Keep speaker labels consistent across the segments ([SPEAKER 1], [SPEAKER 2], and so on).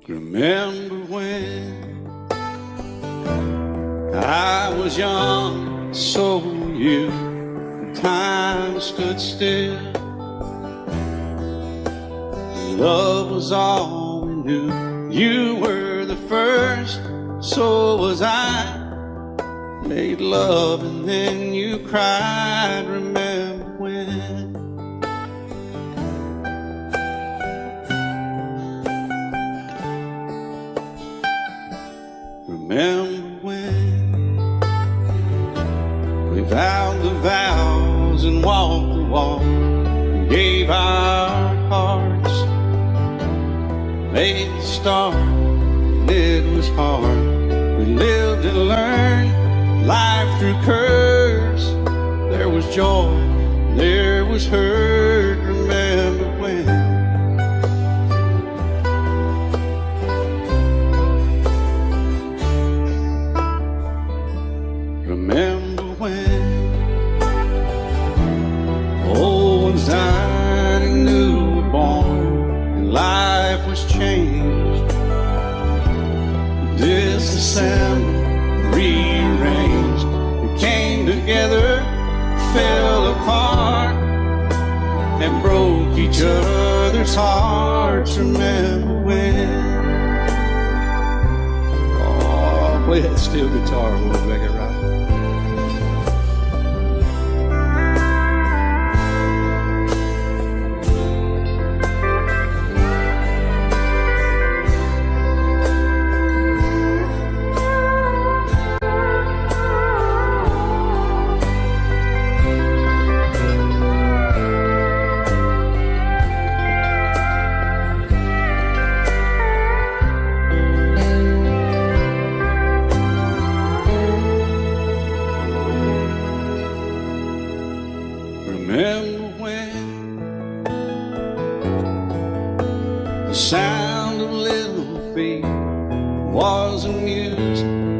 [SPEAKER 1] Remember when I was young, so were you, and time stood still. Love was all we knew. You were the first, so was I. Made love and then you cried. Remember when? Remember when we vowed the vows and walked the walk, and gave our hearts, made the start, and it was hard. We lived and learned life through curves. There was joy, there was hurt. Remember when? Remember when old ones died and new were born, and life was changed, disassembled, rearranged. We came together, fell apart, and broke each other's hearts. Remember when? Oh, play that steel guitar, we'll make it right. Remember when the sound of little feet was amusing?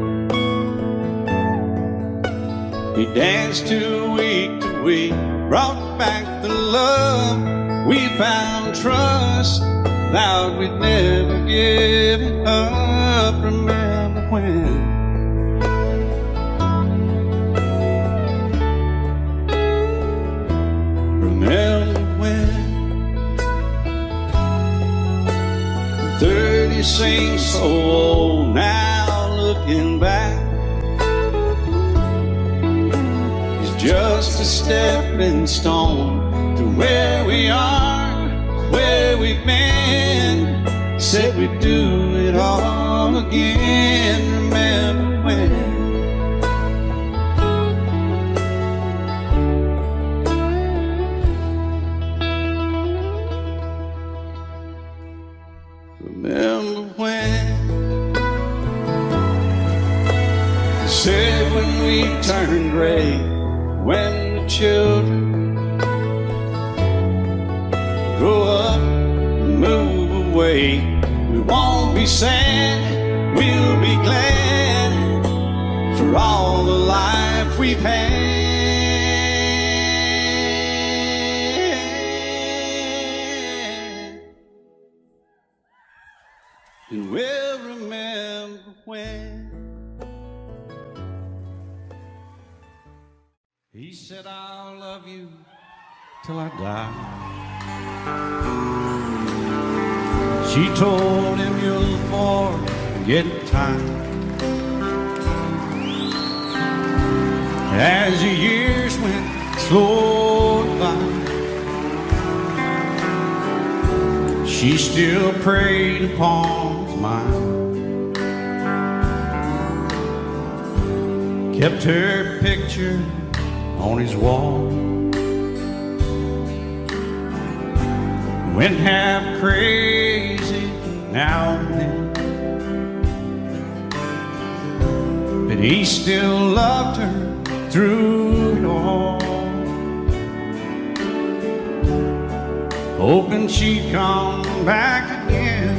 [SPEAKER 1] He danced to week, brought back the love. We found trust, vowed we'd never give it up. Remember when? Remember when 30 seems so old now, looking back. It's just a stepping stone to where we are, where we've been. Said we'd do it all again. Remember when? Remember when they said when we turned gray, when the children grow up and move away, we won't be sad, we'll be glad for all the life we've had. And we'll remember when he said, I'll love you till I die. She told him, you'll forget time. As the years went slowly by, she still preyed upon his mind, kept her picture on his wall, went half crazy now and then, but he still loved her through it all, hoping she'd come back again.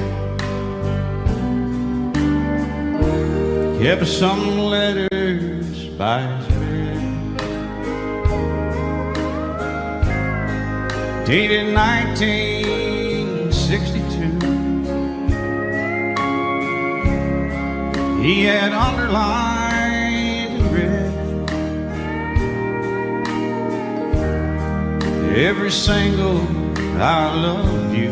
[SPEAKER 1] Kept some letters by his bed, dated 1962. he had underlined in red every single I love you.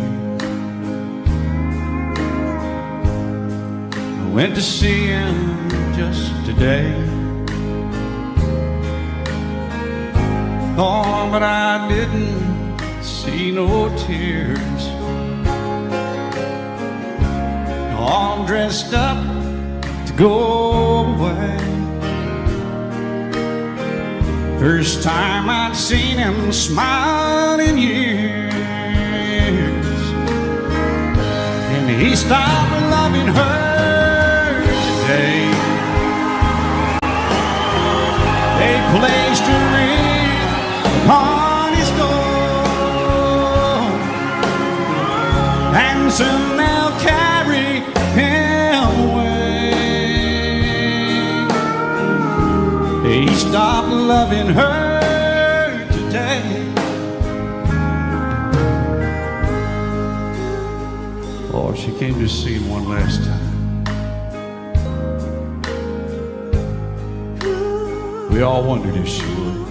[SPEAKER 1] I went to see him just today. Oh, but I didn't see no tears. All dressed up to go away. First time I'd seen him smile in years. And he stopped loving her today. They placed a ring upon his door, and soon they'll carry him away. He stopped loving her today. Oh, she came to see him one last time. We all wondered if she would.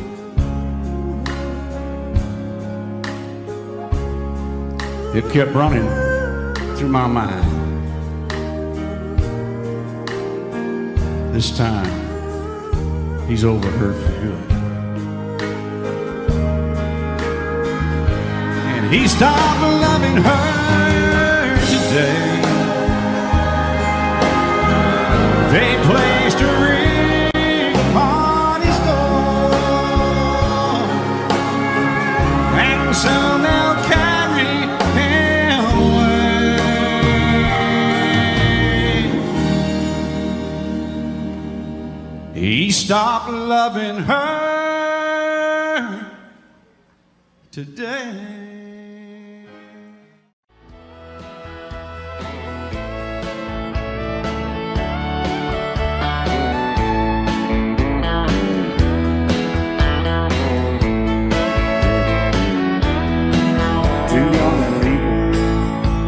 [SPEAKER 1] It kept running through my mind. This time, he's over her for good. And he stopped loving her today. They placed a ring on his door, and soon they'll carry him away. He stopped loving her today.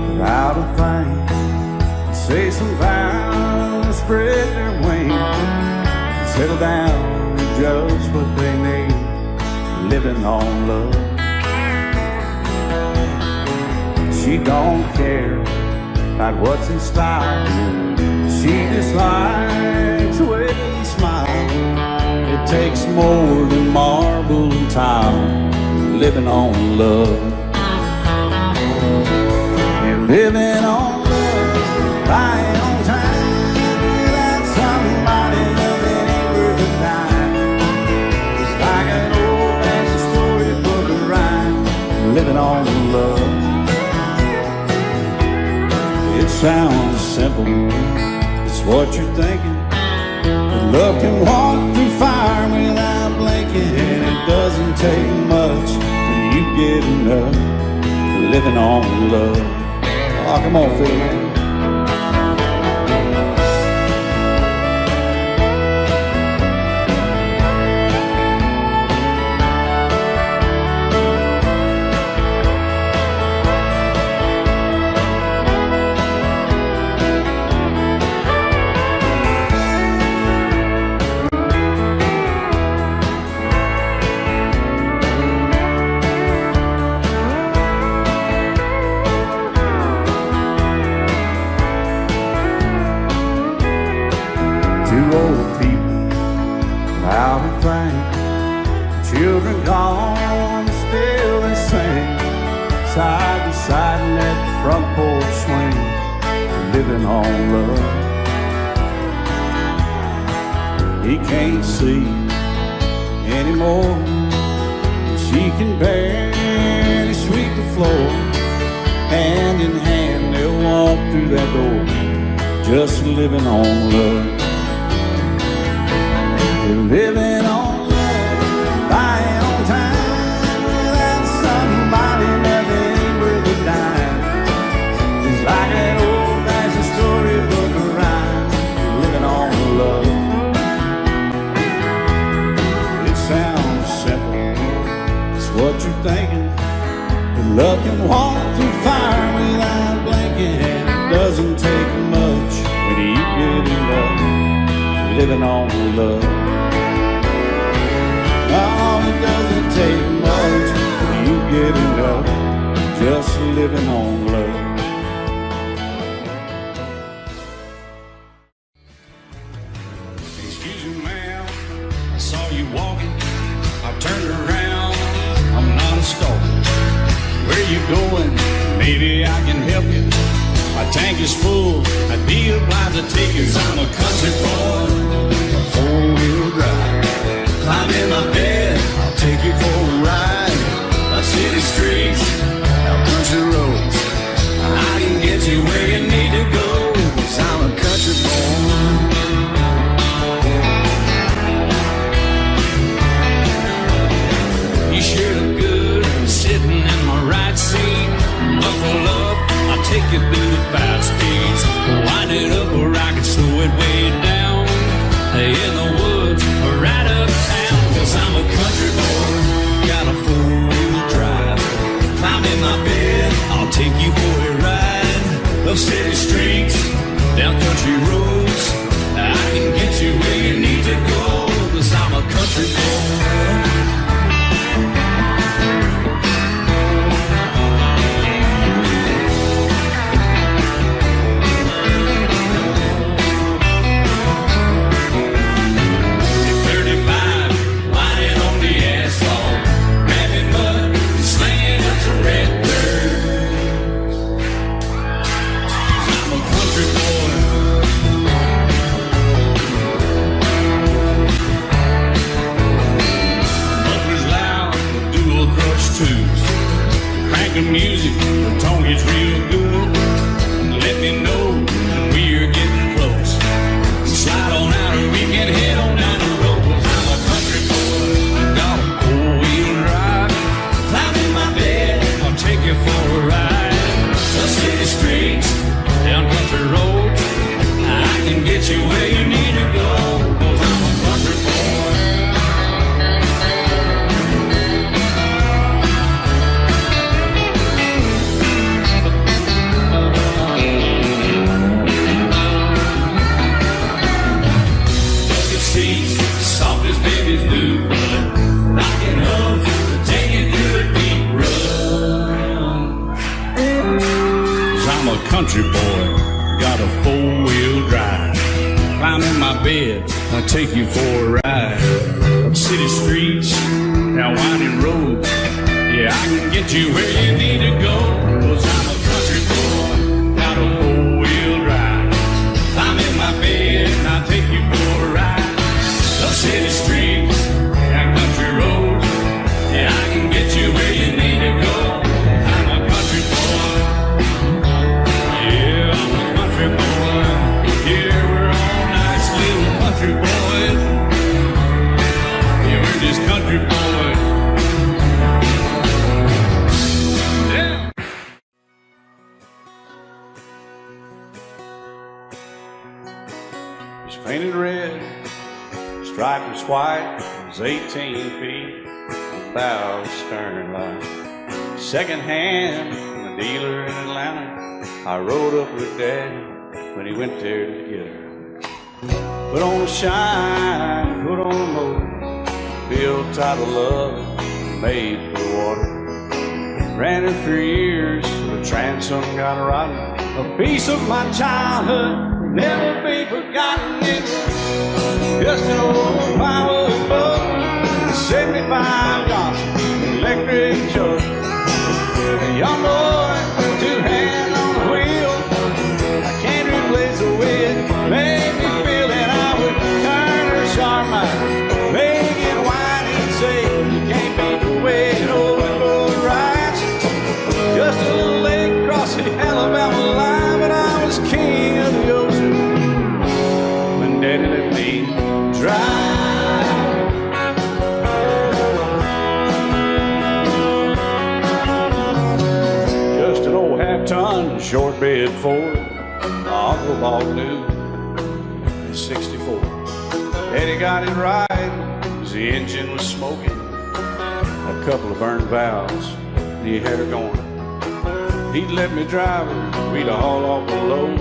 [SPEAKER 1] Without a thing, say some vows, spread their wings, settle down with just what they need, living on love. She don't care about what's in style, she just likes the way he smiles. It takes more than marble and tile, living on love. Living on love, buying on time, without somebody loving ain't worth a dime. It's like an old-fashioned storybook of rhyme, living on love. It sounds simple, it's what you're thinking. But love can walk through fire without blinking, and it doesn't take much when you get enough, living on love. Oh, come on, Phil, man. Two old people without a thing, children gone, still they sing, side by side in that front porch swing, living on love. He can't see anymore, she can barely sweep the floor. Hand in hand they'll walk through that door, just living on love. Living on love, buying on time, without somebody never ain't worth a dime. It's like that old-fashioned storybook of rhyme, living on love. It sounds simple, it's what you're thinking. But love can walk through fire without blinking, and it doesn't take much when you get in love. living on love. Oh, it doesn't take much when you get enough, just living on love. Excuse me, ma'am, I saw you walking, I turned around, I'm not a stalker. Where you going? Maybe I can help you. My tank is full, I'd be obliged to take you. I'm a country boy, a four-wheel drive. Climb in my bed, I'll take you for a ride. Up city streets, out country roads, I can get you where you need to go, 'cause I'm a country boy. You sure look good sitting in my right seat. Buckle up, I'll take you through the 5 speeds. Wind it up or I can slow it way down. In the woods or right uptown, 'cause I'm a country boy, got a 4-wheel drive. Climb in my bed, I'll take you for a ride. Up city streets, down country roads, I can get you where you need to go, 'cause I'm a country boy. The music, the tone gets real good. Let me know when we're getting close. Slide on out or we can head on down the road. 'Cause I'm a country boy, got a 4-wheel drive. Climb in my bed, I'll take you for a ride. Up city streets, down country roads, I can get you where you need to go, 'cause I'm a country boy. Soft as babies do, rocking up to take you through a deep run. 'Cause I'm a country boy, got a 4-wheel drive. Climb in my bed, I'll take you for a ride. Up city streets, down winding roads, yeah, I can get you where you need to go. 'Cause I'm a country boy, got a 4-wheel drive. Climb in my bed, I'll take you for a ride. Up city streets, and country roads, yeah, I can get you where you need to go. I'm a country boy, yeah, I'm a country boy. Yeah, we're all nice little country boys. Yeah, we're just country boys. Yeah. It's painted red, striped was white, it was 18 feet, about stern line. Second hand from a dealer in Atlanta, I rode up with Daddy when he went there to get her. Put on a shine, put on a motor, built out of love, made for the water. Ran it for years, the transom got rotten. A piece of my childhood, never be forgotten. It's just an old firewood boat, 75 Johnson, electric jug. A young boy, 2 hands on the wheel. I can't replace the way it made me feel that I would turn her sharp mind, make it wide and say, you can't beat the way an old boat rides. Just a little lake across the Alabama line, but I was king of the ocean when Daddy let me drive. Just an old half-ton short bed Ford my uncle bought new in '64. Daddy got it right, 'cause the engine was smoking, a couple of burned valves, and he had her going. He'd let me drive her, we'd haul off a load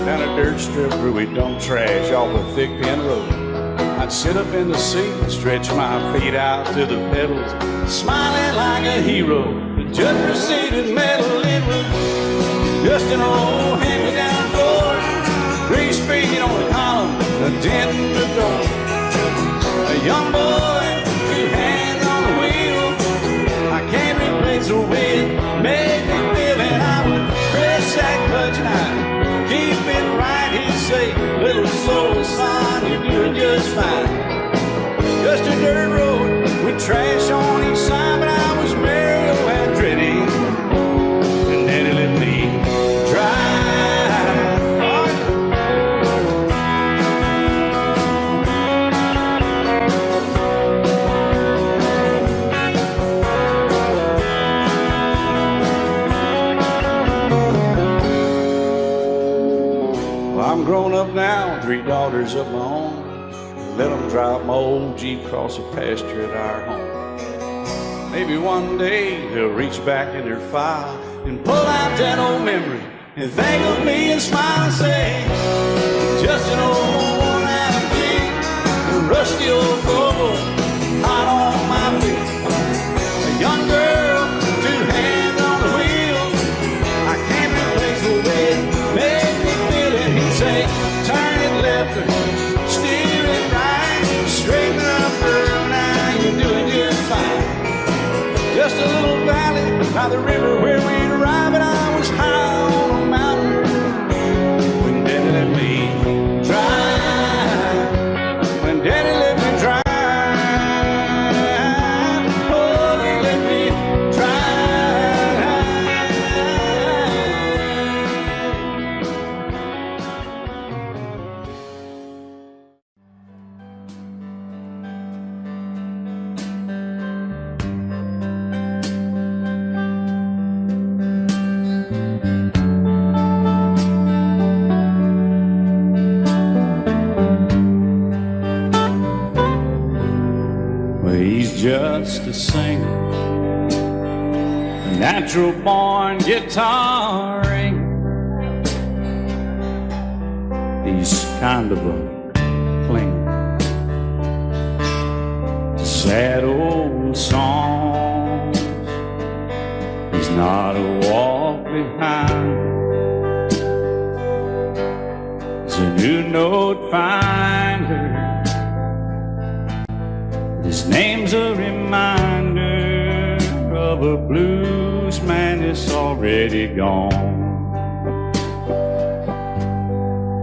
[SPEAKER 1] down a dirt strip where we dumped trash off a thick pin road. I'd sit up in the seat, stretch my feet out to the pedals, smiling like a hero. The judge proceeded metal. It was just an old hand-me-down Ford, 3-speed on the column, a dent in the door. A young boy, 2 hands on the wheel. I can't replace the way it made me feel, and I would press that clutch and I'd keep it right. He'd say, little soul, son, you're doing just fine. Just a dirt road with trash on each side, but I was Mario Andretti, and Daddy let me drive. Well, I'm grown up now, 3 daughters of my own. Let them drive my old Jeep across the pasture at our home. Maybe one day they'll reach back in their file and pull out that old memory and think of me and smile and say, just an old worn-out Jeep, a rusty old Volvo, hot on my feet. A young girl, 2 hands on the wheel. I can't replace the way it made me feel. And he'd say, turn it left or steer it right, straighten up, girl, now you're doing just fine. Just a little valley by the river where we'd arrive, and I was high on a mountain when Daddy let me drive. When Daddy let me drive, oh, he let me he's just a singer, a natural born guitaring. He's kind of a clinger to sad old songs. He's not a walk behind. He's a new note finder. His name's a reminder of a blues man that's already gone.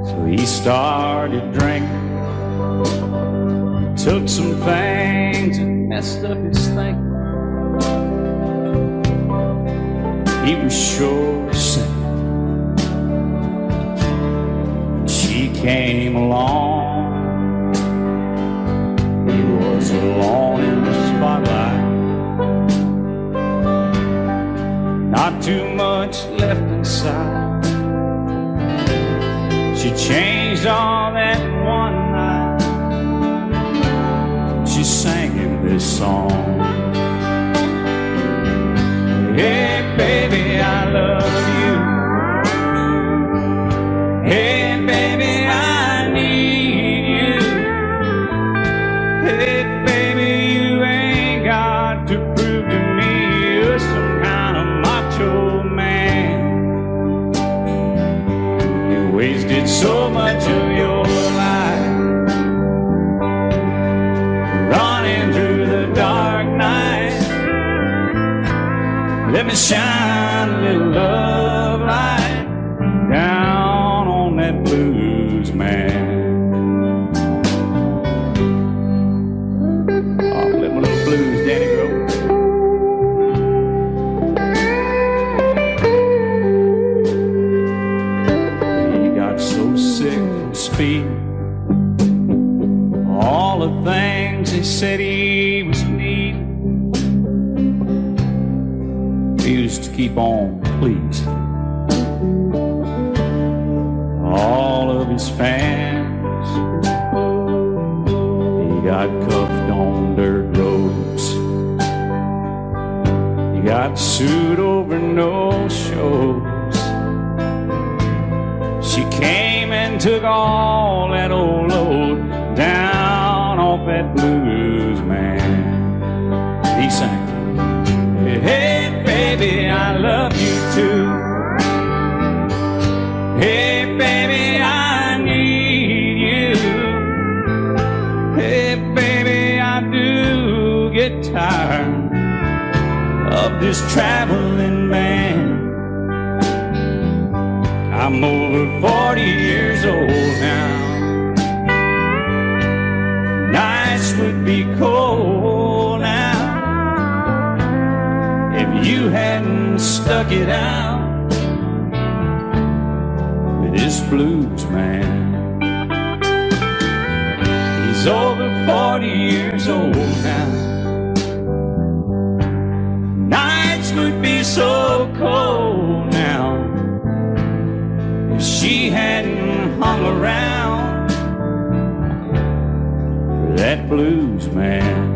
[SPEAKER 1] So he started drinking, took some things and messed up his thinking. He was sure sick. She came along. He was alone in the spotlight, not too much left inside. She changed all that one night. She sang him this song. Hey baby, I love you. Hey baby, I need you. Hey baby, you ain't got to prove to me you're some kind of macho man. You wasted so much of your life running through the dark night. Let me shine a little love light down on that blues man. Blues, Danny wrote. He got so sick from speed, all the things they said he was needing. He used to keep on pleasing all of his fans. He got cuffed on dirt roads. He got sued over no shows. She came and took all that old load down blues man. He sang, hey baby, I love you too. Hey baby, I need you. Hey baby, I do get tired of this traveling man. I'm over 40 years old now. Nights would be cold now if you hadn't stuck it out with this blues man. He's over 40 years old now. Nights would be so cold now if she hadn't hung around for that blues man.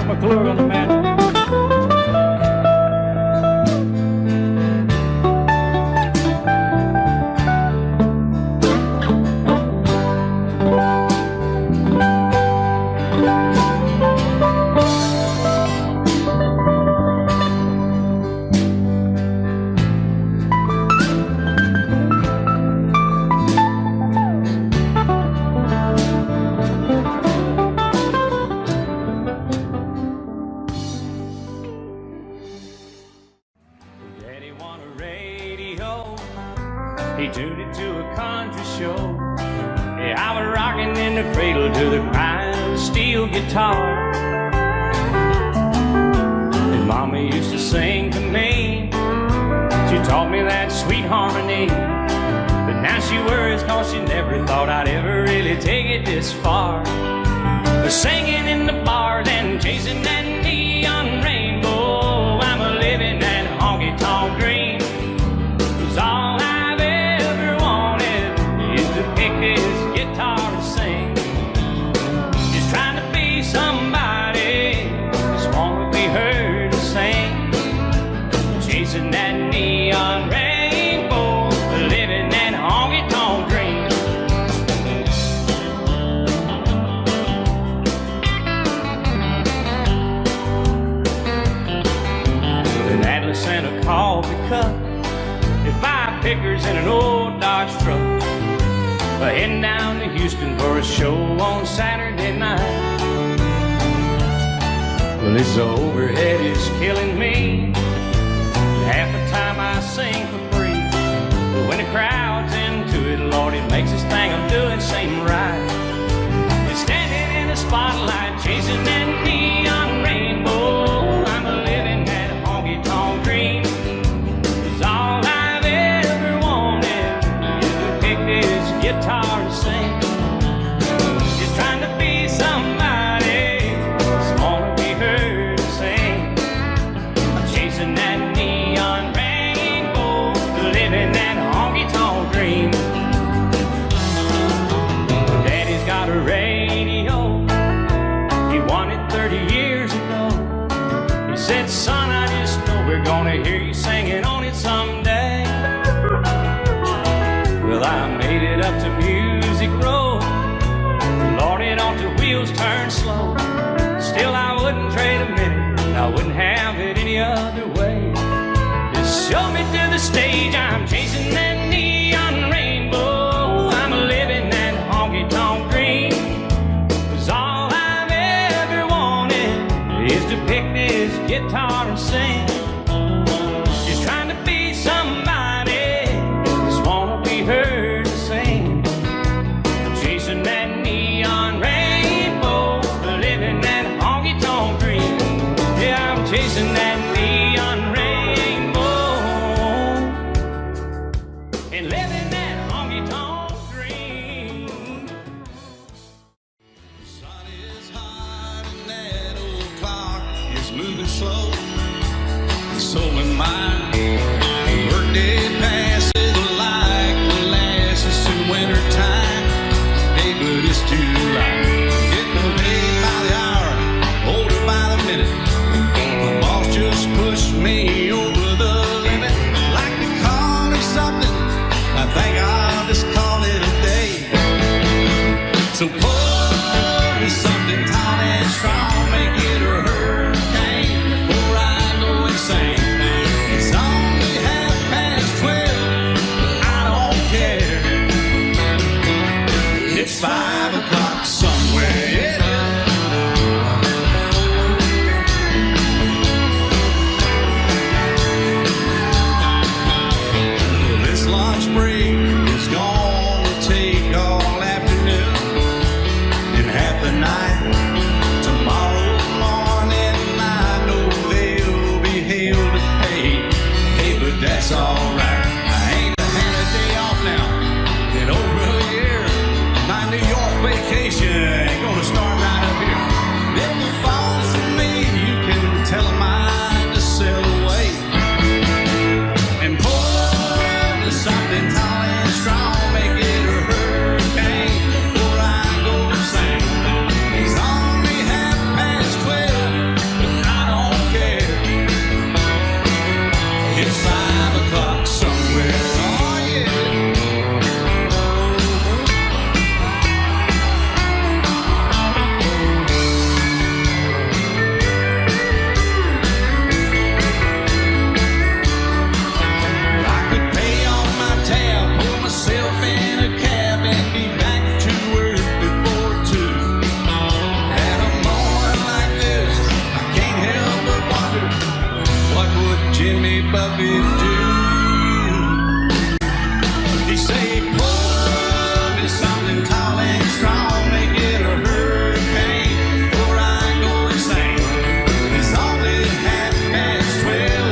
[SPEAKER 1] McClure on the man. He tuned it to a country show. Yeah, I was rocking in the cradle to the crying of a steel guitar. And Mama used to sing to me. She taught me that sweet harmony. But now she worries 'cause she never thought I'd ever really take it this far. But singing in the bars and chasing that neon rainbow, I'm a living that honky-tonk dream. 'Cause all I've ever wanted is to pick this guitar and sing. Just trying to be somebody, just want to be heard to sing. Chasing that neon rainbow, living that honky-tonk dream. An Atlas and a coffee cup, and 5 pickers in an old Dodge truck. Heading down to Houston for a show on Saturday night. Well, this overhead is killing me. Half the time I sing for
[SPEAKER 2] the crowd's into it, Lord, it makes this thing I'm doing seem right. It's standing in the spotlight, chasing that neon rainbow. I'm living that honky-tonk dream. 'Cause all I've ever wanted is to pick this guitar and sing. Just trying to be somebody, just wanna be heard to sing. I'm chasing that neon rainbow, living that honky-tonk dream. Daddy's got a radio, he won it 30 years ago. He said, son, I just know we're gonna hear you singing on it someday. Well, I made it up to Music Road. Lord, it ought the wheels turn slow. Still, I wouldn't trade a minute, I wouldn't have it any other way. Just show me to the stage, I'm chasing that neon rainbow. I'm living that honky-tonk dream. 'Cause all I've ever wanted is to pick this guitar and sing. Just trying to be somebody, just wanna be heard to sing. I'm chasing that neon rainbow, living that honky-tonk dream. Yeah, I'm chasing that neon rainbow and living that honky-tonk dream.
[SPEAKER 1] The sun is hot and that old clock is moving slow. So am I. Workday passes like molasses in winter time. Hey, but it's July. Getting paid by the hour, older by the minute. My boss just pushed me over the limit. Like to call it something, I think I'll just call it a day. So pour me something tall and strong, make it a hurricane before I go insane. It's only 12:30, but I don't care. It's 5 o'clock somewhere, yeah. This lunch break is gonna take all afternoon and half the night. Tomorrow morning I know they'll be held to pay. Hey, but that's alright. I ain't had a day off now in over a year. My New York vacation ain't gonna start right up here. If the phone's to me, you can tell them I just sail away. And pour me something tall and strong, make it a hurricane before I go insane. It's only 12:30, but I don't care. It's 5 o'clock somewhere, oh yeah. I could pay on my tab, pull myself in a cab and be back to work before 2. At a moment like this, I can't help but wonder, what would Jimmy Buffett do? He say, pour me something tall and strong, make it a hurricane before I go insane. It's only 12:30,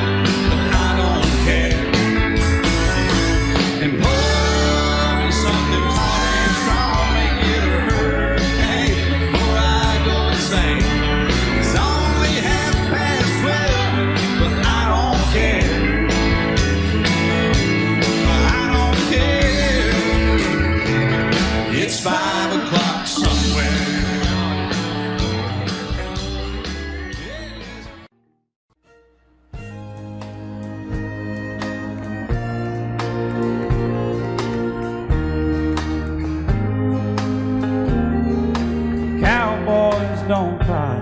[SPEAKER 1] but I don't care. And pour me something tall and strong, make it a hurricane before I go insane. It's only 12:30, but I don't care. I don't care. It's 5 o'clock somewhere.
[SPEAKER 2] Cowboys don't cry,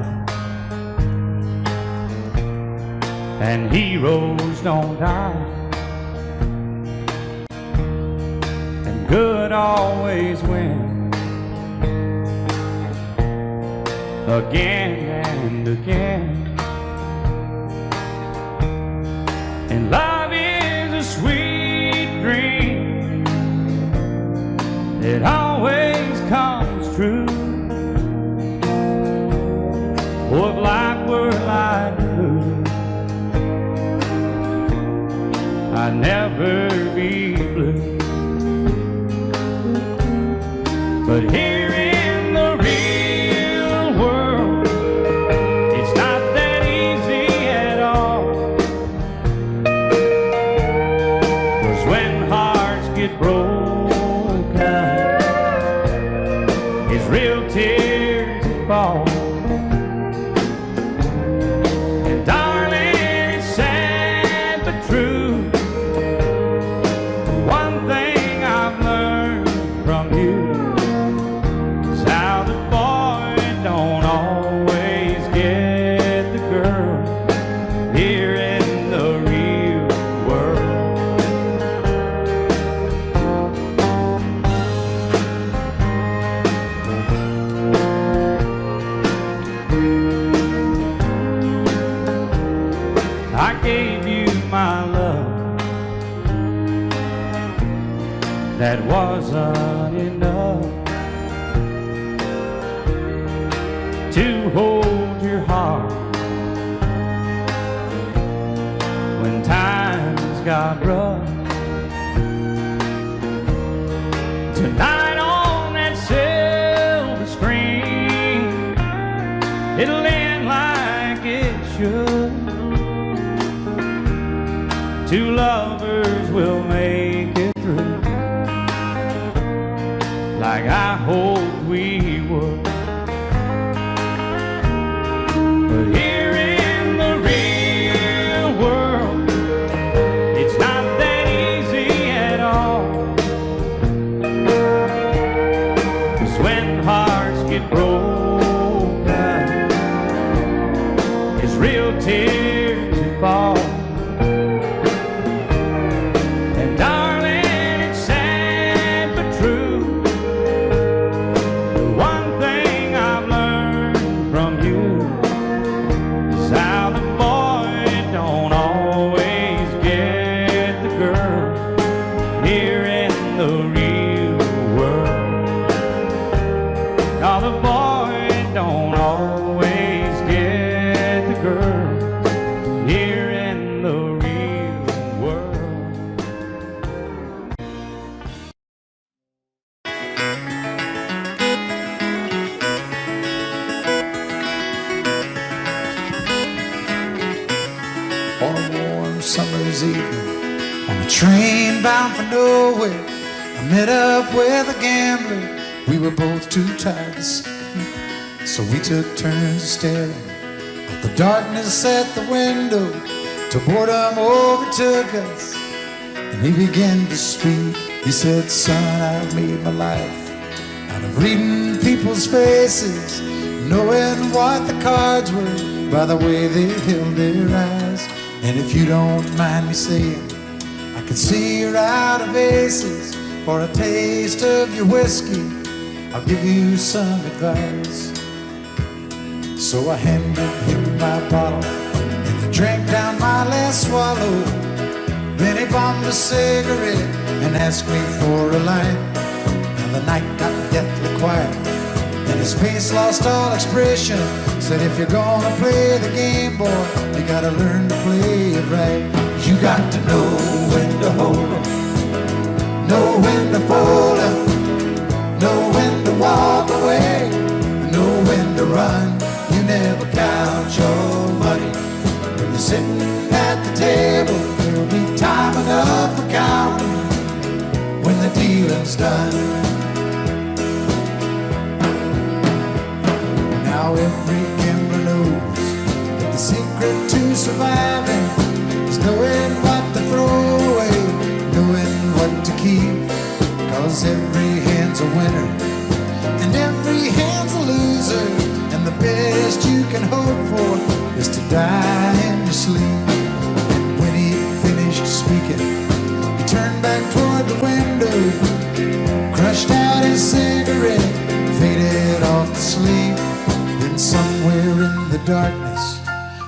[SPEAKER 2] and heroes don't die, and good always wins again and again. And love is a sweet dream never be blue. But here in the real world, it's not that easy at all. 'Cause when hearts get broken, it's real tears that fall. And darling, it's sad but true. One thing I've learned from you is how the boy don't always get the girl here in the real world. I gave you my love, that wasn't enough to hold your heart when times got rough. Tonight on that silver screen, it'll end like it should. Two lovers will make it through, like I hoped we would. But here in the real world, it's not that easy at all. 'Cause when hearts get broken, it's real tears that fall. And darling, it's sad but true. The one thing I've learned from you is how the boy don't always get the girl here in the real world. Now the boy don't always get the girl here in the real world.
[SPEAKER 3] On a warm summer's evening, on a train bound for nowhere, I met up with a gambler. We were both too tired to sleep, so we took turns staring at the darkness at the window till boredom overtook us, and he began to speak. He said, "Son, I've made my life out of reading people's faces, knowing what the cards were by the way they held their eyes. And if you don't mind me saying, I can see you're out of aces. For a taste of your whiskey, I'll give you some advice." So I handed him my bottle, and he drank down my last swallow. Then he bombed a cigarette and asked me for a light. And the night got deathly quiet, and his face lost all expression. Said, "If you're gonna play the game, boy, you gotta learn to play it right. You got to know when to hold 'em, know when to fold 'em, know when to walk away, know when to run. You never count your money when you're sitting at the table. There'll be time enough for counting when the dealing's done." Now every gambler knows that the secret to surviving is knowing what to throw away, knowing what to keep. 'Cause every hand's a winner and every hand's a loser, and the best you can hope for is to die in your sleep. And when he finished speaking, he turned back toward the window, crushed out his cigarette, faded off to sleep. Then somewhere in the darkness,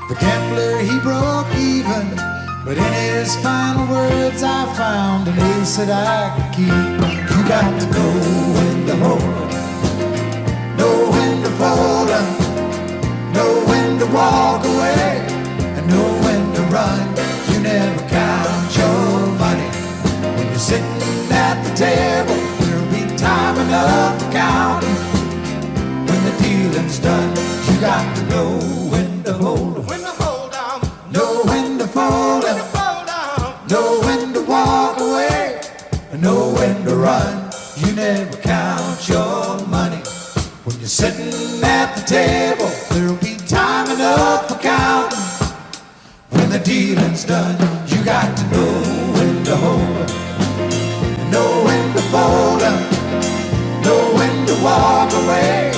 [SPEAKER 3] the gambler, he broke even. But in his final words, I found an ace that I could keep. You got to know when to hold 'em, know when to fold 'em, know when to walk away, and know when to run. You never count your money You never count your money when you're sitting at the table. There'll be time enough for counting when the dealing's done. You got to know when to hold up, know when to fold up, know when to walk away,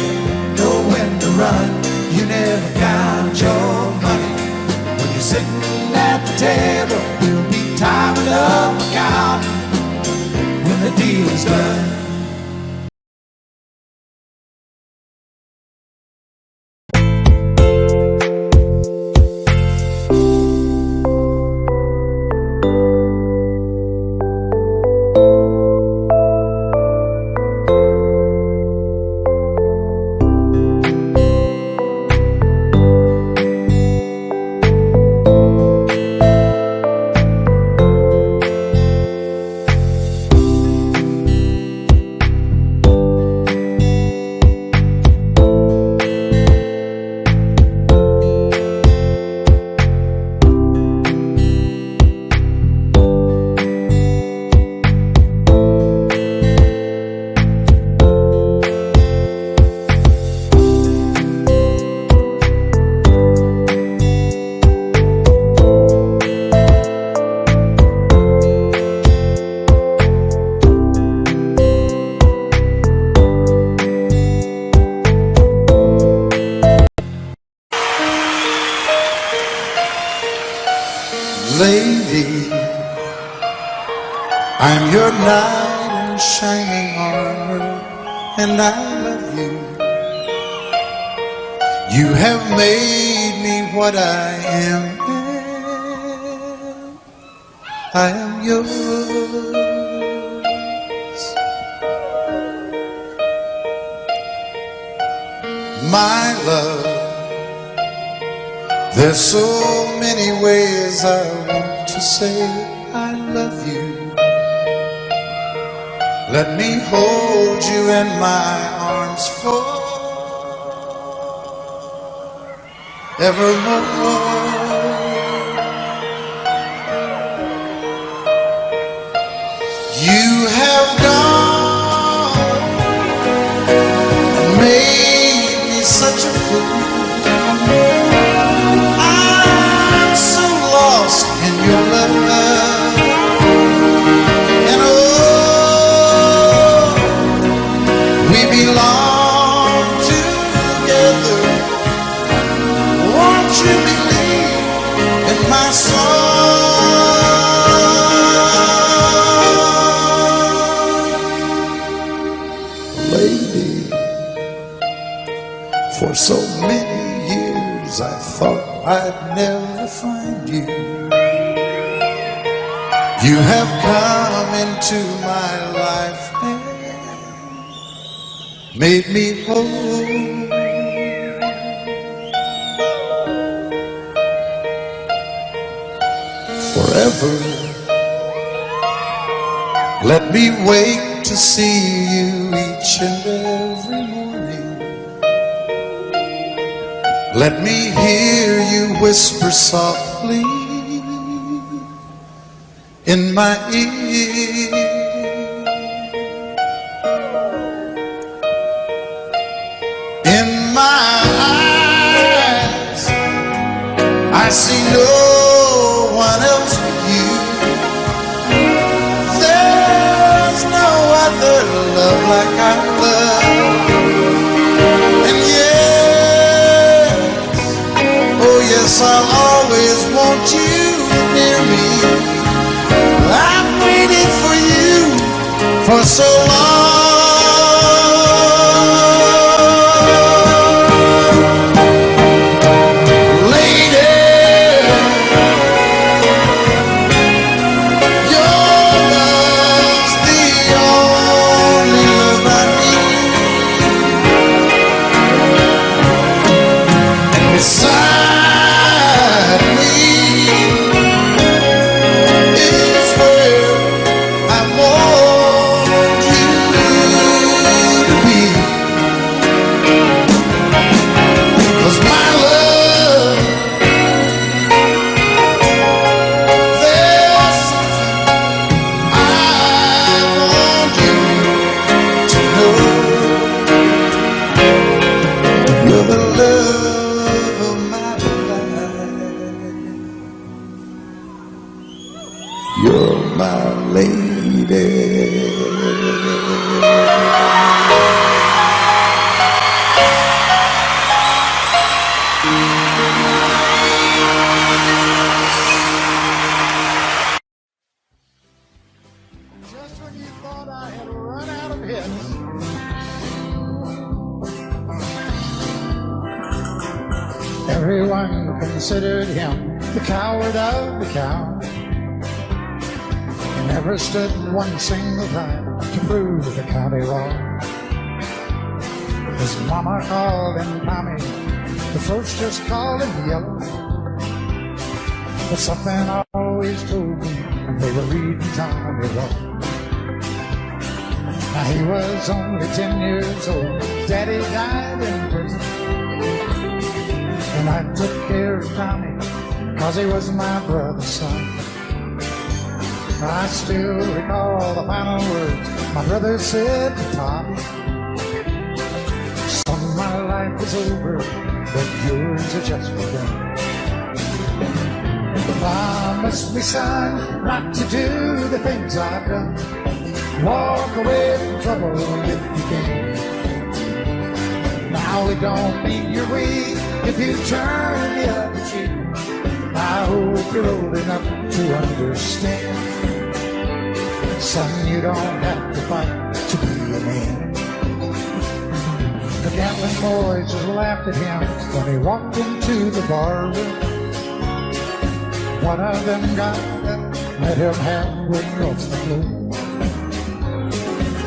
[SPEAKER 3] know when to run. You never count your money when you're sitting at the table. There'll be time enough for counting when the deal's done. Lady, I'm your knight in shining armor, and I love you. You have made me what I am. I am yours. My love, there's so many ways I want to say I love you. Let me hold you in my arms forevermore. You have gone and made me such a fool. In your love, and oh, we belong together. Won't you believe in my song? Lady, for so many years I thought I'd never find you. You have come into my life and made me whole. Forever, let me wake to see you each and every morning. Let me hear you whisper softly in my ear. In my eyes, I see no one else but you. There's no other love like our love. And yes, oh yes, I'll always want you near me. I've waited for you for so long. Lady, your love's the only love I need. And beside me is where I want you baby. Just when you thought I had run out of hits, everyone considered him the coward of the coward. He never stood one single time to prove the county wrong. His mama called him Tommy, the folks just called him Yellow. But something always told me they were reading Tommy wrong. Now he was only 10 years old, Daddy died in prison, and I took care of Tommy, 'cause he was my brother's son. I still recall the final words my brother said to Tommy: "Son, my life is over, but yours has just begun. Promise me, son, not to do the things I've done. Walk away from trouble if you can. Now it don't mean you're weak if you turn the other cheek. I hope you're old enough to understand. Son, you don't have to fight to be a man." The gambling boys just laughed at him when he walked into the bar room. One of them got up, let him halfway across the floor.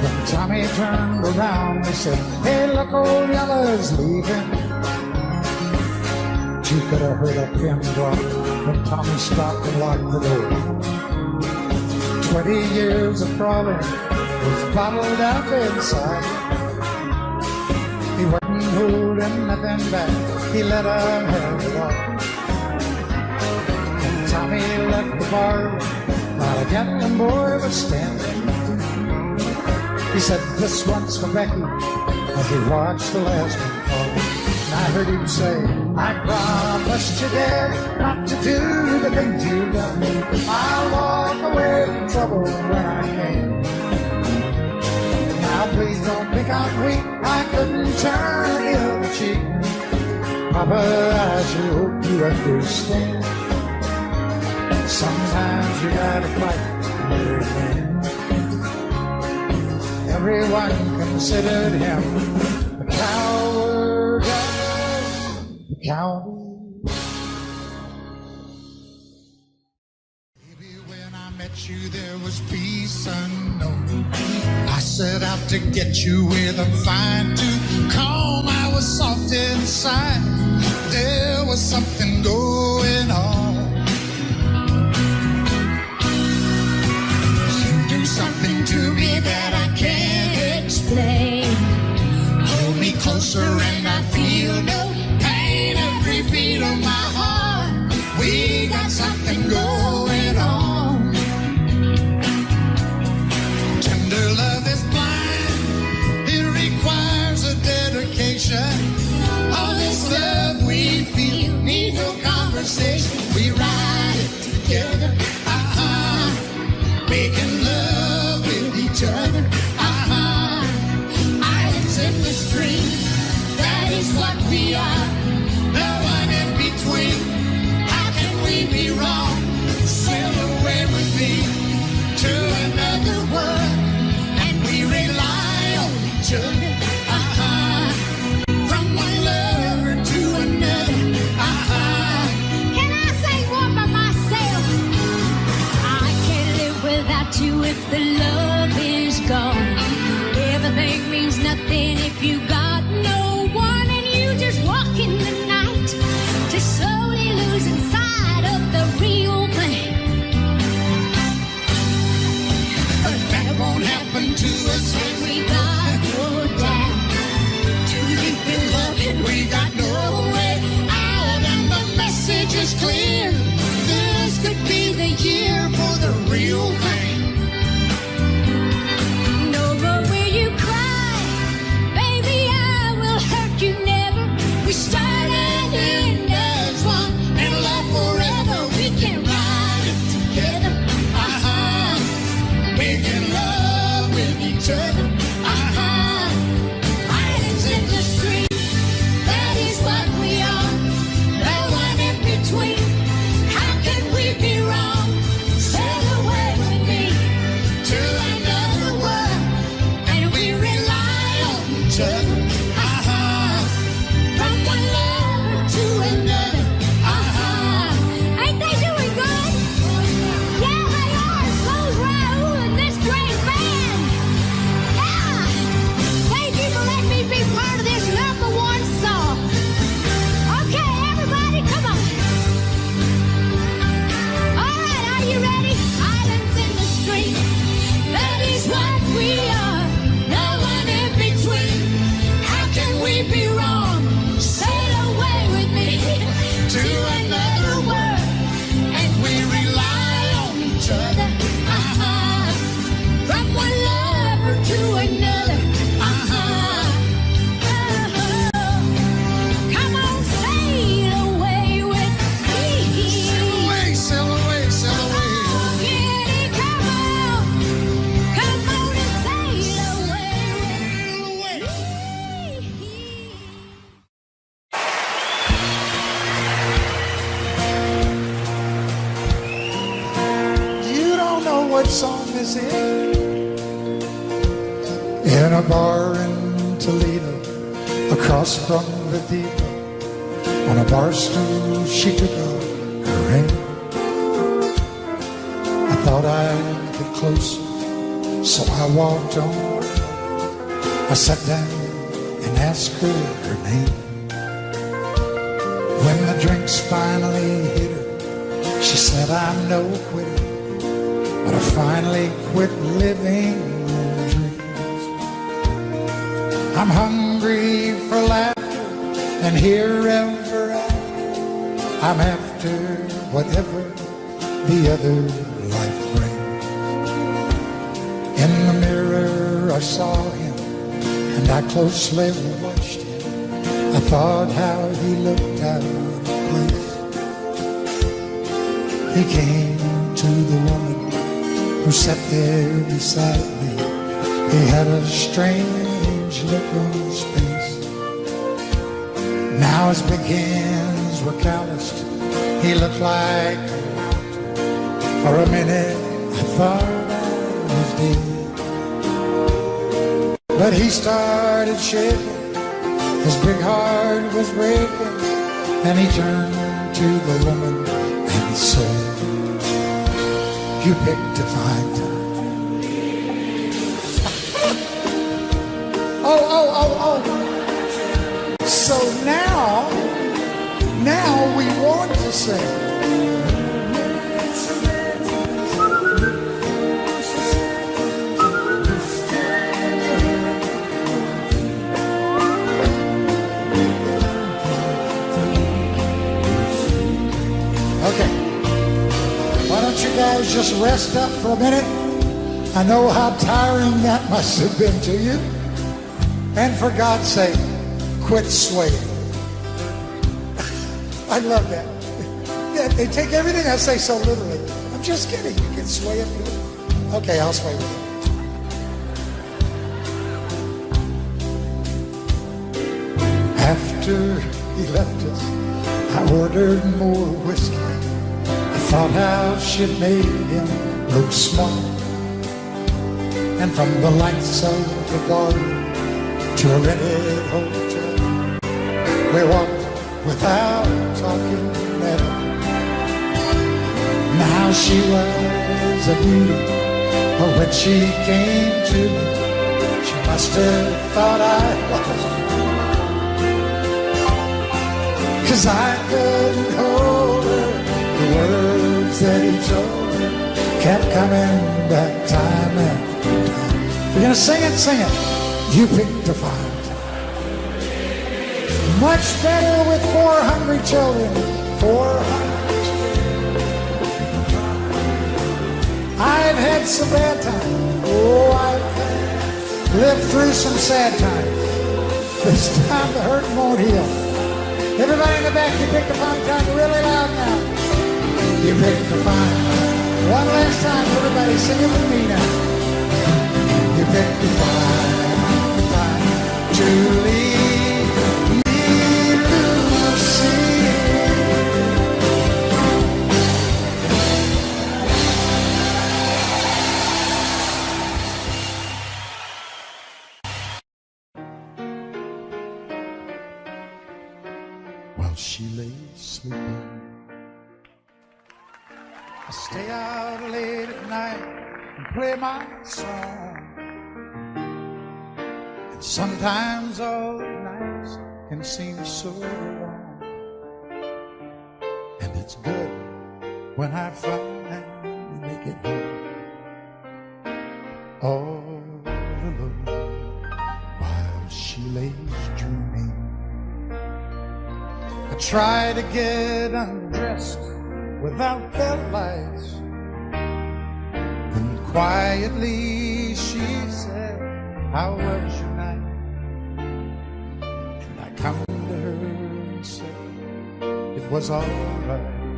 [SPEAKER 3] When Tommy turned around, they said, "Hey, look, old Yellow's leaving." You could have heard a pin drop when Tommy stopped and locked the door. 20 years of crawling was bottled up inside. He wasn't holding nothing back, he let him have it all. And Tommy left the bar, not a gambling boy was standing. He said, "This one's for Becky," as he watched the last one fall. And I heard him say, "I promised you, Dad, not to do the things you've done. I'll walk away from trouble when I can. Now please don't think I'm weak, I couldn't turn the other cheek. Papa, I sure hope you understand. Sometimes you gotta fight every man." Everyone considered him the coward of the coward. Baby, when I met you, there was peace unknown. I set out to get you with a fine tooth comb. I was soft inside. There was something going on. You do something to me that I can't explain. Hold me closer and I feel no pain. Every beat of my heart, we got something going on. Tender love is blind, it requires a dedication. All this love we feel needs no conversation. We ride it together, making love with each other. Islands in the stream, that is what we are. No one in between. How can we be wrong? Sail away with me to another world, and we rely on each other. From one lover to another.
[SPEAKER 4] Can I say one by myself? I can't live without you if the love is gone. Everything means nothing if you got no one, and you just walk in the night, just slowly losing sight of the real thing.
[SPEAKER 3] But that won't happen to us when
[SPEAKER 4] We got no down,
[SPEAKER 3] too deep in love and we got no way out. And the message is clear. This could be the year for the real thing.
[SPEAKER 4] no more will you cry, baby, I will hurt you never. We started in as one,
[SPEAKER 3] And love forever.
[SPEAKER 4] we can ride it together.
[SPEAKER 3] We making love with each other.
[SPEAKER 4] Islands in the street, that is what we are. No one in between. How can we be wrong? Sail away with me to another world, and we rely on each other. From one lover to another. Ain't they doing good? Yeah, they are. So's Raoul and this great band. Yeah. Thank you for letting me be part of this #1 song. Okay, everybody, come on. All right, are you ready? Islands in the street, that is what we are. No one in between. How can we be wrong? Sail away with me to another world, and we rely on each other. From one lover to another. Come on, sail away with me.
[SPEAKER 3] Sail away, sail away, sail away.
[SPEAKER 4] Oh, Kitty, come on. Come on and sail away with me.
[SPEAKER 3] You don't know what song this is? In a bar in Toledo, across from the depot, on a bar stool she took off her ring. I thought I'd get closer, so I walked on. I sat down and asked her her name. When the drinks finally hit her, she said, I'm no quitter, but I finally quit living on dreams. I'm hungry for laughter, and here ever after, I'm after whatever the other life brings. In the mirror I saw him, and I closely watched him. I thought how he looked out of place. He came to the woman who sat there beside me. He had a strange look on his face. Now his big hands were calloused. He looked like a mountain. For a minute I thought I was dead. But he started shaking. His big heart was breaking. And he turned to the woman and said, you picked a fine time. Oh. So now we want to sing. Okay. Why don't you guys just rest up for a minute? I know how tiring that must have been to you. And for God's sake, quit swaying. I love that. Yeah, they take everything I say so literally. I'm just kidding. You can sway if you want. Okay, I'll sway with you. After he left us, I ordered more whiskey. I thought how she made him look smart. And from the lights of the bar to a rented hotel, we walked without talking at all. Now she was a beauty, but when she came to me, she must have thought I was. 'Cause I couldn't hold her. The words that he told her kept coming back time after time. You're gonna sing it, sing it. You picked a fine time. Much better with 4 hungry children. 4 hungry children. I've had some bad times. Oh, I've lived through some sad times. This time the hurt won't heal. Everybody in the back, you picked a fine time really loud now. You picked a fine time. One last time, everybody, sing it with me now. while she lay sleeping. I stay out late at night and play my song, and sometimes all the nights can seem so long, and it's good when I finally make it home, all alone while she lays dreaming. I try to get undressed without the lights, then quietly she said, how was your night? And I come to her and say, it was all right,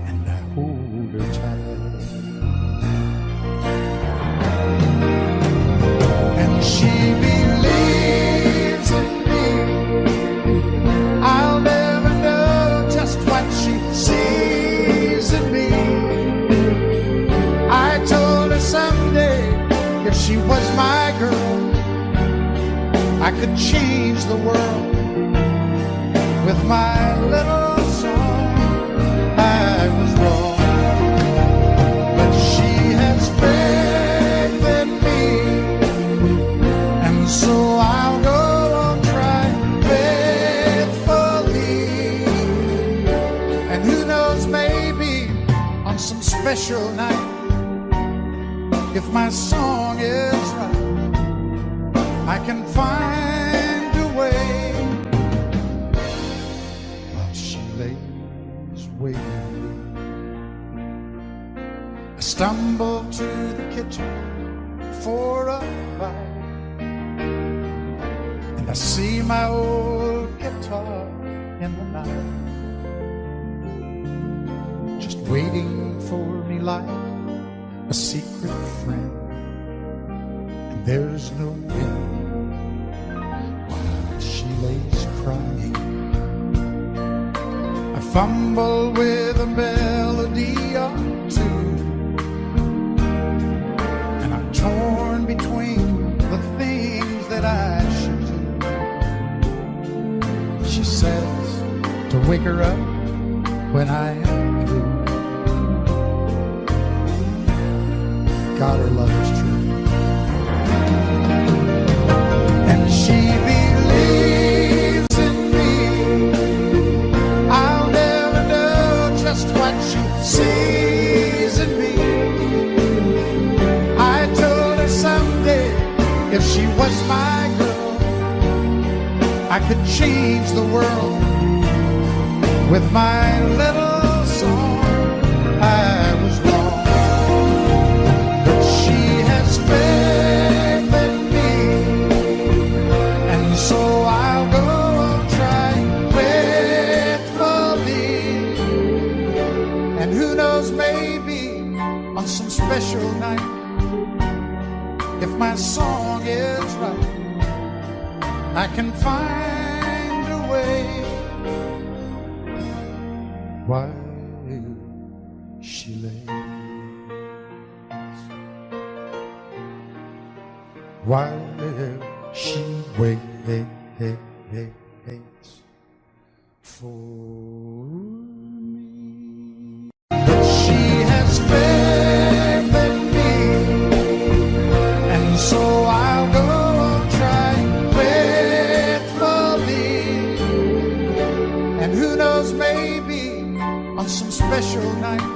[SPEAKER 3] and I hold her tight. And she believes in me. I'll never know just what she sees in me. I told her someday if she was my girl, I could change the world with my little song. I was wrong, but she has faith in me, and so I'll go on trying faithfully. And who knows, maybe on some special night, if my song is right, I can find a way while she lays waiting. I stumble to the kitchen for a bite, and I see my old guitar in the night, just waiting for me like a secret friend. And there's no wind while she lays crying. I fumble with a melody or two, and I'm torn between the things that I should do. She says to wake her up when I am through. God, her love is true. And she believes in me. I'll never know just what she sees in me. I told her someday if she was my girl, I could change the world with my little song. I was wrong, but she has faith in me, and so I'll go on trying faithfully. And who knows, maybe on some special night, if my song is right, I can find a way while she lays, while she waits for me. But she has faith in me, and so I'll go on trying faithfully. And who knows, maybe on some special night,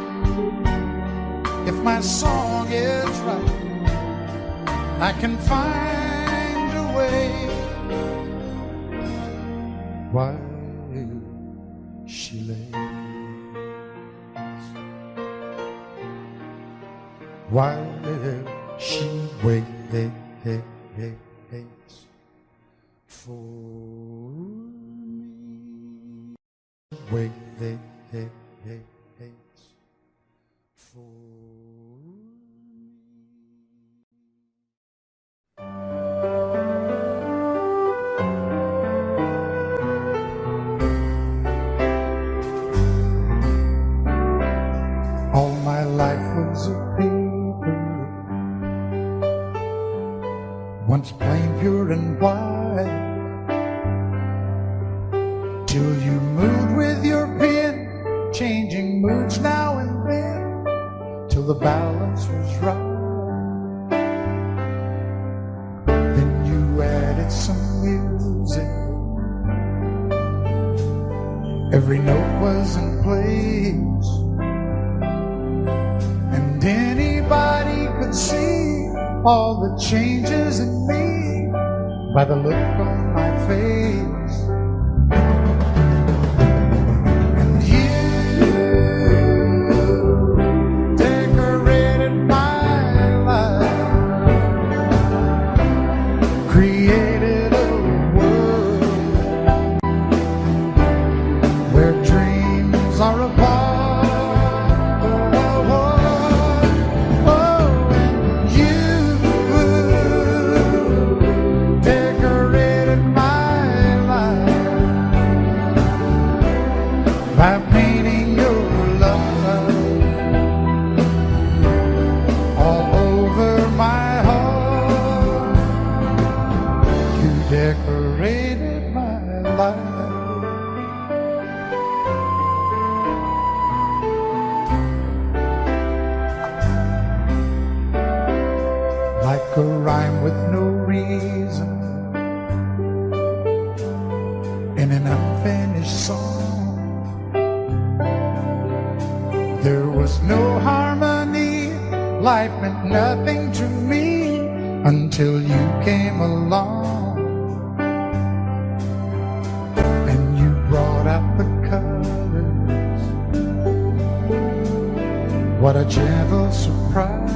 [SPEAKER 3] if my song is right, I can find a way while she lays, while she waits for me. Waits for me. All my life was a paper, once plain, pure and white, till you moved with your pen, changing moods now and then, till the balance was right. Then you added some music, every note was in place, and anybody could see all the changes in me by the look on my face. And you decorated my life, created a world where dreams are apart. By painting your love all over my heart, you decorated my life. Like a rhyme with no reason in an unfinished song, there was no harmony, life meant nothing to me until you came along. And you brought out the colors, what a gentle surprise.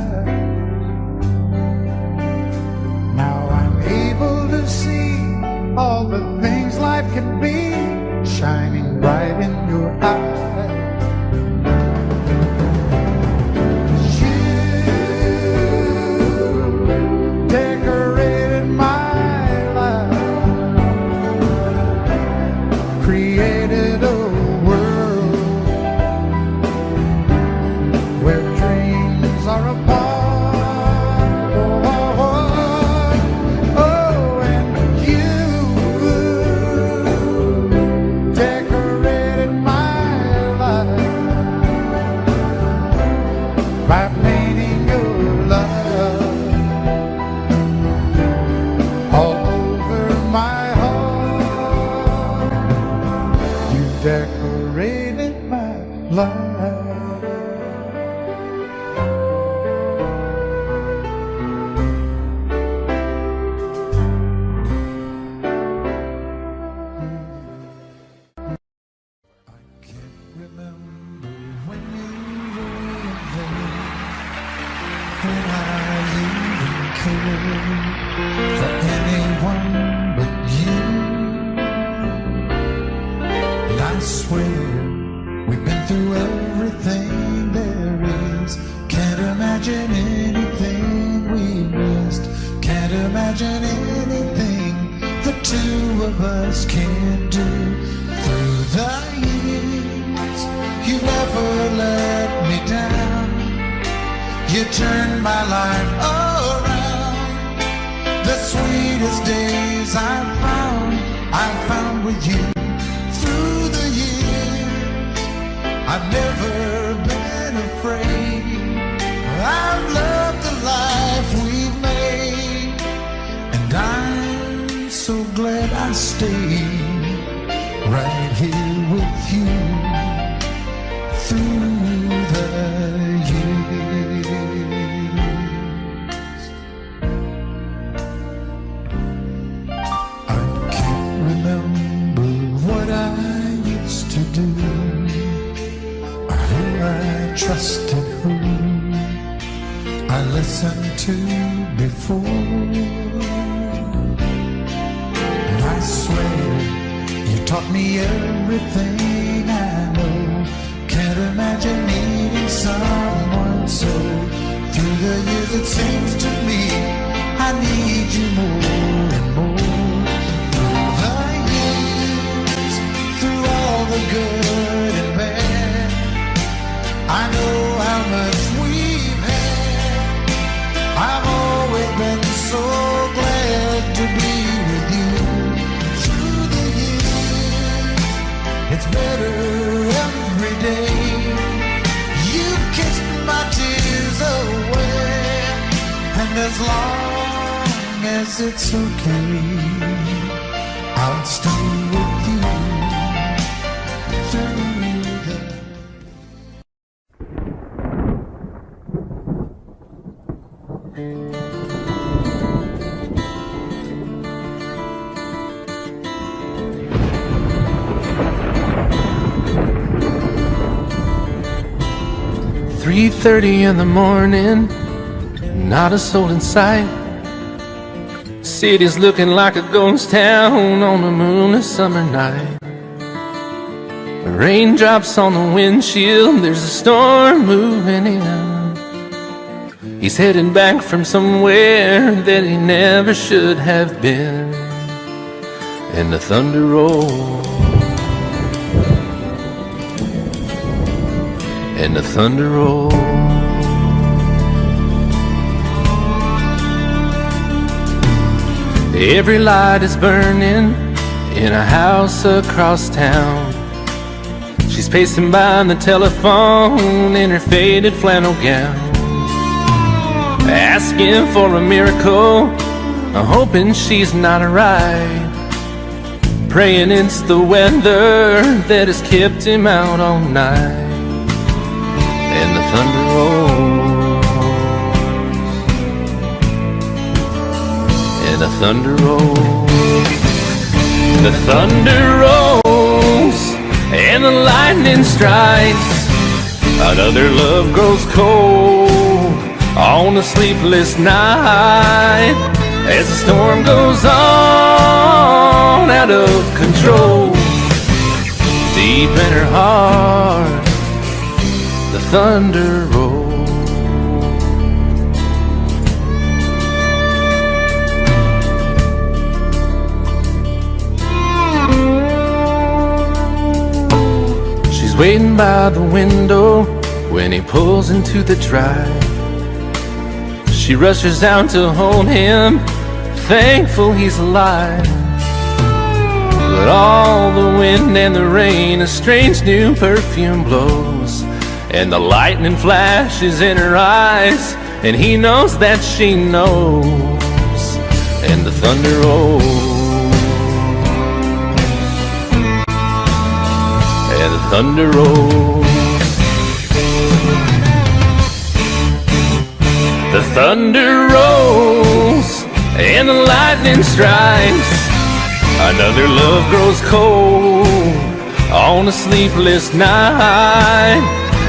[SPEAKER 3] Now I'm able to see all the things life can be, shining bright in your eyes. Created a world where dreams are apart. Oh, and you decorated my life by painting your love all over my heart. Decorated my life. I can't remember when you were there, when I even cared for anyone but you. I swear we've been through everything there is. Can't imagine anything we missed. Can't imagine anything the two of us can't do. Through the years, you've never let me down. You turned my life around. The sweetest days I've found with you. Through the years, I've never been afraid. I've loved the life we've made, and I'm so glad I stayed right here with you through the years. I can't remember what I used to do, who I trusted, who I listened to before. And I swear you taught me everything I know. Can't imagine needing someone so. Through the years it seems to me I need you more and more. Through the years, through all the good and bad, I know how much we've had. I've always been so glad to be with you. Through the years, better every day. You kissed my tears away, and as long as it's okay, I'll stay with you through the
[SPEAKER 5] 3:30 in the morning, not a soul in sight. City's looking like a ghost town on a moonless summer night. Raindrops on the windshield, there's a storm moving in. He's heading back from somewhere that he never should have been. And the thunder rolls, and the thunder rolls. Every light is burning in a house across town. She's pacing by the telephone in her faded flannel gown, asking for a miracle, hoping she's not alright, praying it's the weather that has kept him out all night. And the thunder rolls, and the thunder rolls. The thunder rolls, and the lightning strikes. Another love grows cold on a sleepless night, as the storm goes on out of control. Deep in her heart, the thunder rolls. She's waiting by the window when he pulls into the drive. She rushes out to hold him, thankful he's alive. But all the wind and the rain, a strange new perfume blows, and the lightning flashes in her eyes, and he knows that she knows. And the thunder rolls, and the thunder rolls. The thunder rolls, and the lightning strikes. Another love grows cold on a sleepless night,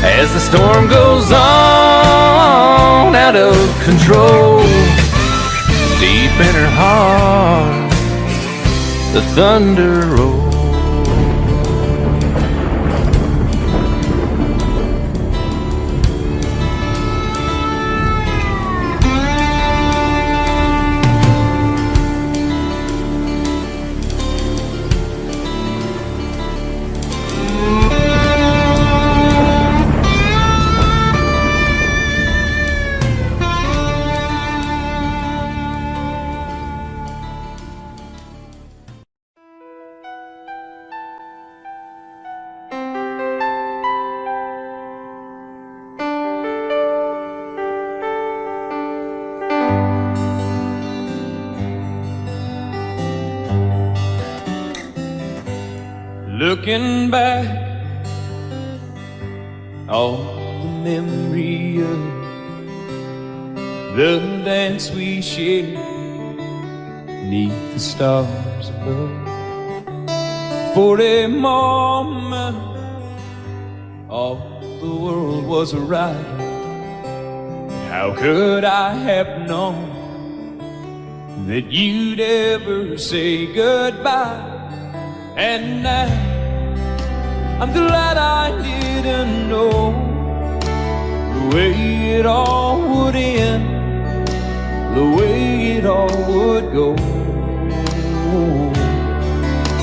[SPEAKER 5] as the storm goes on out of control. Deep in her heart, the thunder rolls.
[SPEAKER 2] Looking back on the memory of the dance we shared neath the stars above. For a moment all the world was right. How could I have known that you'd ever say goodbye? And now I'm glad I didn't know the way it all would end, the way it all would go.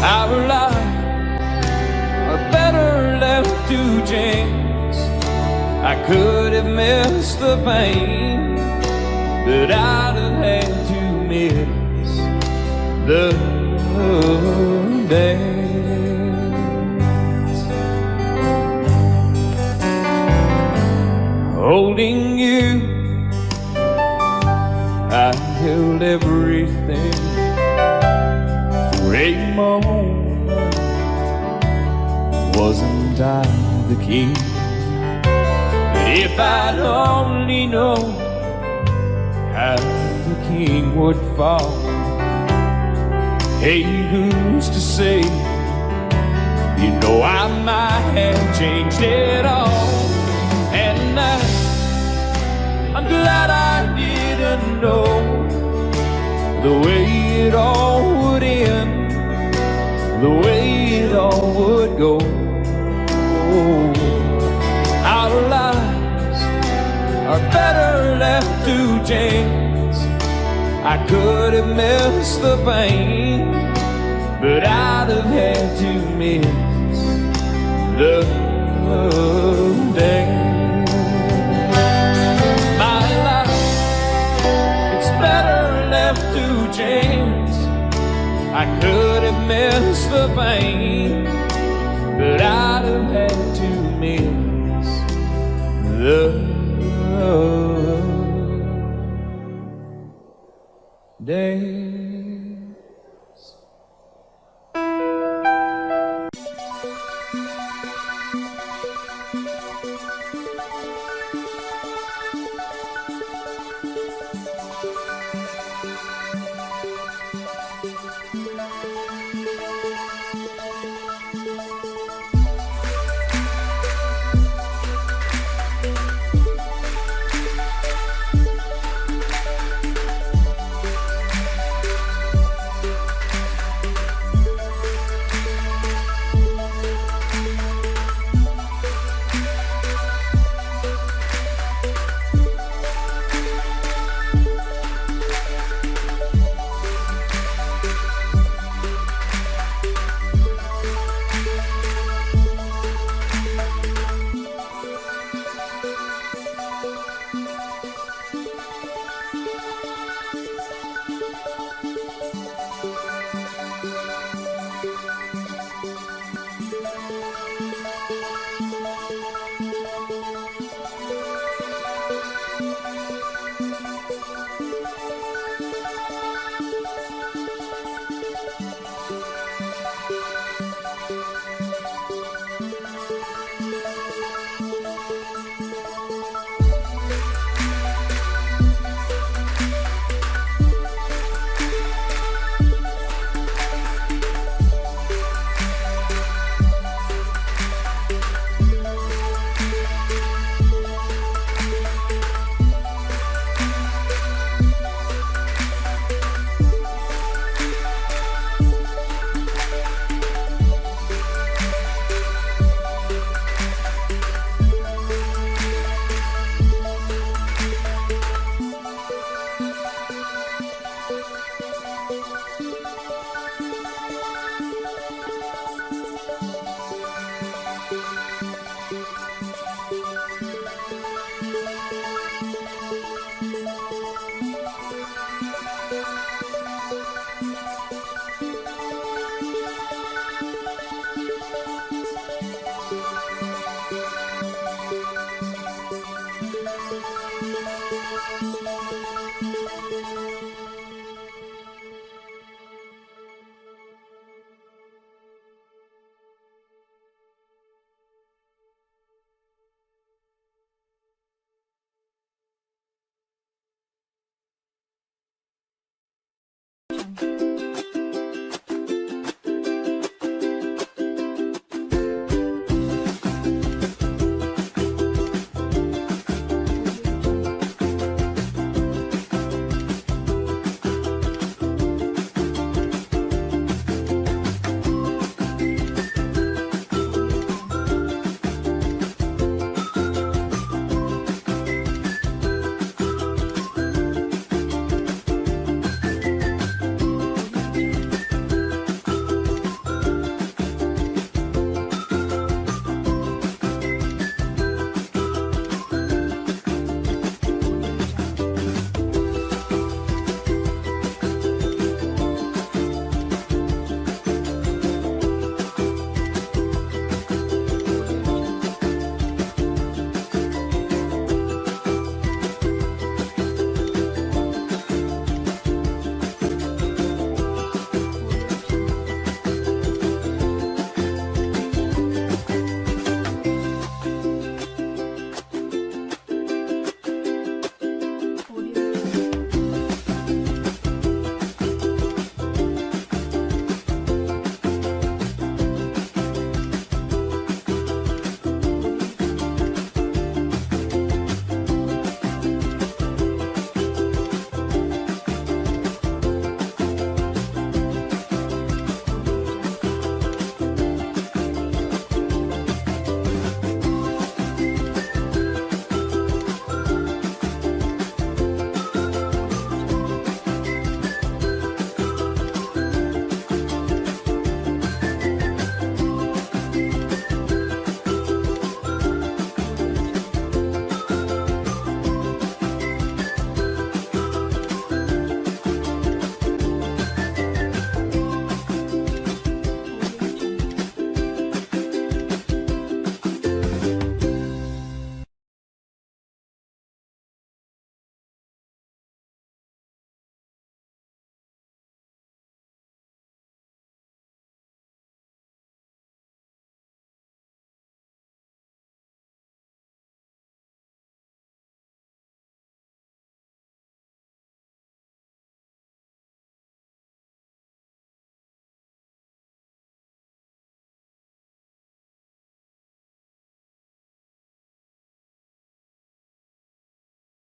[SPEAKER 2] Our lives are better left to chance. I could have missed the pain, but I'd have had to miss the dance. holding you. I held everything for a moment. Wasn't I the king? But if I'd only known how the king would fall, hey, who's to say? You know I might have changed it all. And I'm glad I didn't know the way it all would end, the way it all would go. Our lives are better left to chance. I could have missed the pain, but I'd have had to miss the day. My life, it's better left to chance. I could have missed the pain, but I'd have had to miss the day.